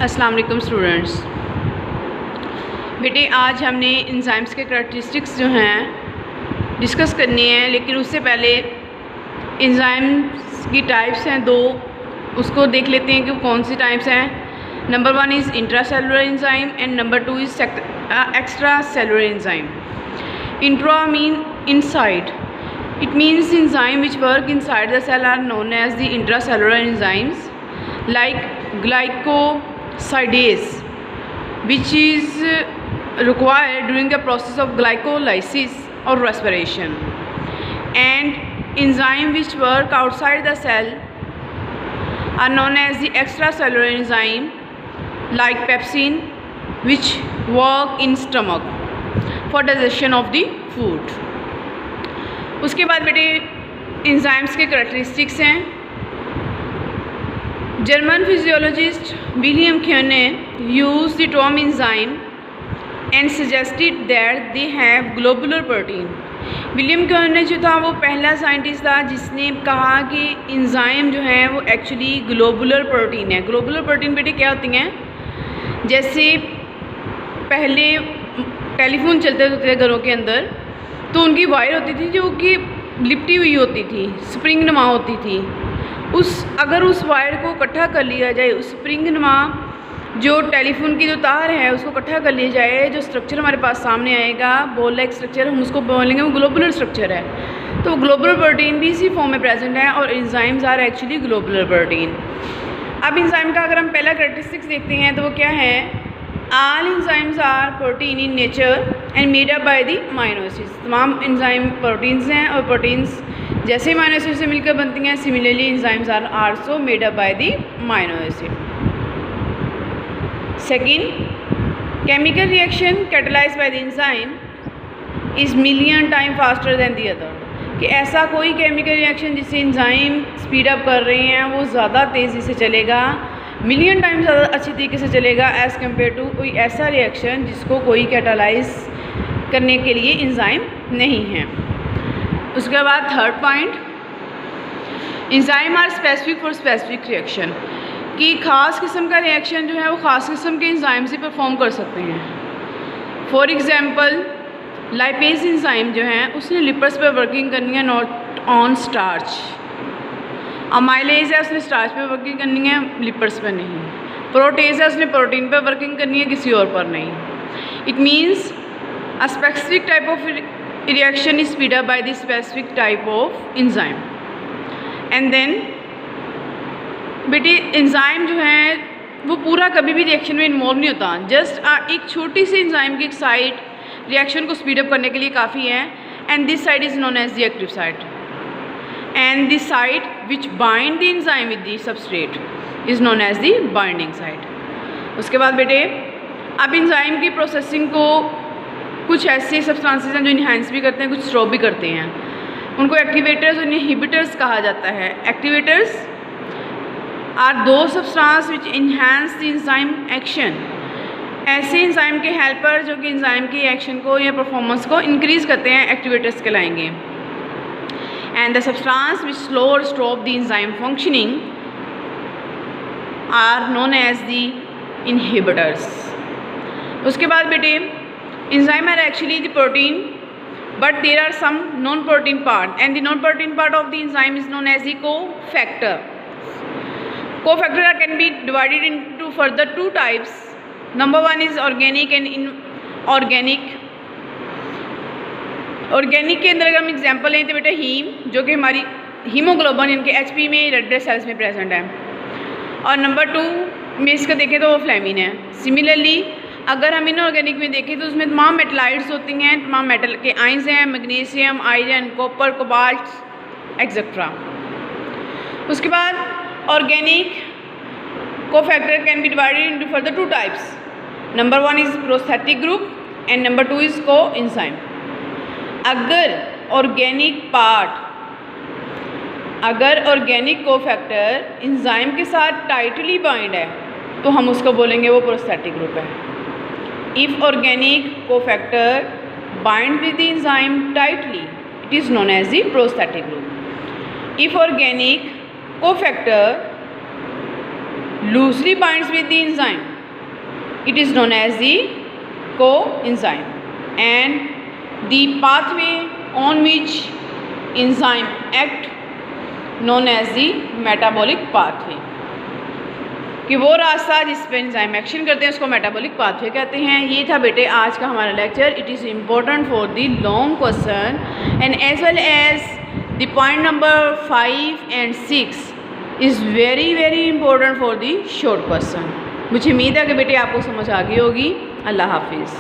अस्सलाम वालेकुम स्टूडेंट्स। बेटे आज हमने एंजाइम्स के करैक्टरिस्टिक्स जो हैं डिस्कस करनी है, लेकिन उससे पहले एंजाइम्स की टाइप्स हैं दो, उसको देख लेते हैं कि कौन सी टाइप्स हैं। Number 1 is intracellular enzyme and number 2 is extra cellular enzyme. Intra mean inside, it means enzyme which work inside the cell are known as the intracellular enzymes, like glycosidase, which is required during the process of glycolysis or respiration, and enzyme which work outside the cell are known as the extracellular enzyme, like pepsin, which work in stomach for digestion of the food. उसके बाद बेटे enzymes के characteristics हैं। German physiologist William Kuhne ने use the term enzyme and suggested that they have globular protein. William Kuhne ने जो था वो पहला साइंटिस्ट था जिसने कहा कि एंजाइम जो है वो एक्चुअली ग्लोबुलर प्रोटीन है। ग्लोबुलर प्रोटीन बेटे क्या होती हैं? जैसे पहले टेलीफोन चलते थे घरों के अंदर, तो उनकी वायर होती थी जो कि लिपटी हुई होती थी, स्प्रिंग नुमा होती थी। अगर उस वायर को इकट्ठा कर लिया जाए, उस स्प्रिंग नुमा जो टेलीफोन की जो तार है उसको इकट्ठा कर लिया जाए, जो स्ट्रक्चर हमारे पास सामने आएगा बॉल लाइक स्ट्रक्चर, हम उसको बोलेंगे वो ग्लोबुलर स्ट्रक्चर है। तो ग्लोबुलर प्रोटीन भी इसी फॉर्म में प्रेजेंट है और enzymes are actually globular protein. अब एंजाइम का अगर हम पहला कैरेक्टरिस्टिक्स देखते हैं तो वो क्या है? All enzymes are protein in nature and made up by the amino acids। तमाम एंजाइम प्रोटीन्स हैं और प्रोटीन्स जैसे अमीनो एसिड से मिलकर बनती हैं, similarly enzymes are also made up by the amino acid. Second, chemical reaction catalysed by the enzyme is million time faster than the other. कि ऐसा कोई केमिकल रिएक्शन जिसे एंजाइम स्पीड अप कर रहे हैं वो ज़्यादा तेज़ी से चलेगा, मिलियन टाइम ज़्यादा अच्छी तरीके से चलेगा एज़ कम्पेयर टू कोई ऐसा रिएक्शन जिसको कोई कैटालाइज करने के लिए एंजाइम नहीं है। उसके बाद third point, enzyme are specific for specific reaction. कि ख़ास किस्म का रिएक्शन जो है वो ख़ास किस्म के एंजाइम से परफॉर्म कर सकते हैं। फॉर एग्ज़ाम्पल लाइपेज एंजाइम जो है उसने लिपिड्स पर वर्किंग करनी है, नॉट ऑन स्टार्च। अमाइलेज है उसने स्टार्च पे वर्किंग करनी है, लिपिड्स पे नहीं। प्रोटेज है उसने प्रोटीन पे वर्किंग करनी है, किसी और पर नहीं। It means a specific type of reaction is speed up by the specific type of enzyme. And then बेटे एंजाइम जो है वो पूरा कभी भी रिएक्शन में इन्वॉल्व नहीं होता, जस्ट एक छोटी सी एंजाइम की एक साइड रिएक्शन को स्पीड अप करने के लिए काफ़ी है, and this side is known as the active side, and the site which bind the enzyme with the substrate is known as the binding site। उसके बाद बेटे अब एंजाइम की प्रोसेसिंग को कुछ ऐसे सब्सटेंसेस हैं जो इन्हेंस भी करते हैं, कुछ स्टॉप भी करते हैं। उनको एक्टिवेटर्स और इनहिबिटर्स कहा जाता है। एक्टिवेटर्स आर दो substance which enhance the enzyme action. ऐसे एंजाइम के हेल्पर जो कि एंजाइम की एक्शन को या परफॉर्मेंस को इंक्रीज़ करते हैं, एक्टिवेटर्स कहलाएंगे। And the substance which slow or stop the enzyme functioning are known as the inhibitors। उसके बाद बेटे enzyme are actually the protein, but there are some non-protein part, and the non-protein part of the enzyme is known as the cofactor। Cofactor can be divided into further two types। Number 1 is organic and inorganic। Organic के अंदर अगर हम example लें तो बेटा haem, जो कि हमारी हीमोग्लोबिन इनके एचपी में रेड ब्लड सेल्स में प्रेजेंट है, और नंबर 2 में इसका देखें तो वो फ्लेमिन है। सिमिलरली अगर हम इनऑर्गेनिक में देखें तो उसमें तमाम मेटलाइट्स होती हैं, तमाम मेटल के आयंस हैं, magnesium, iron, copper, cobalt etcetera. उसके बाद organic cofactor can be divided into further two types. Number 1 is prosthetic group and number 2 is coenzyme. अगर ऑर्गेनिक कोफैक्टर एंजाइम के साथ टाइटली बाइंड है तो हम उसको बोलेंगे वो प्रोस्थेटिक ग्रुप है। If organic cofactor bind with the enzyme tightly it is known as the prosthetic group. If organic cofactor loosely binds with the enzyme, it is known as the coenzyme, and the pathway on which enzyme act known as the metabolic pathway, कि वो रास्ता जिस पे enzyme action करते हैं उसको metabolic pathway कहते हैं। ये था बेटे आज का हमारा lecture. It is important for the long question and as well as the point number 5 and 6 is very very important for the short question. मुझे उम्मीद है कि बेटे आपको समझ आ गई होगी। अल्लाह हाफिज़।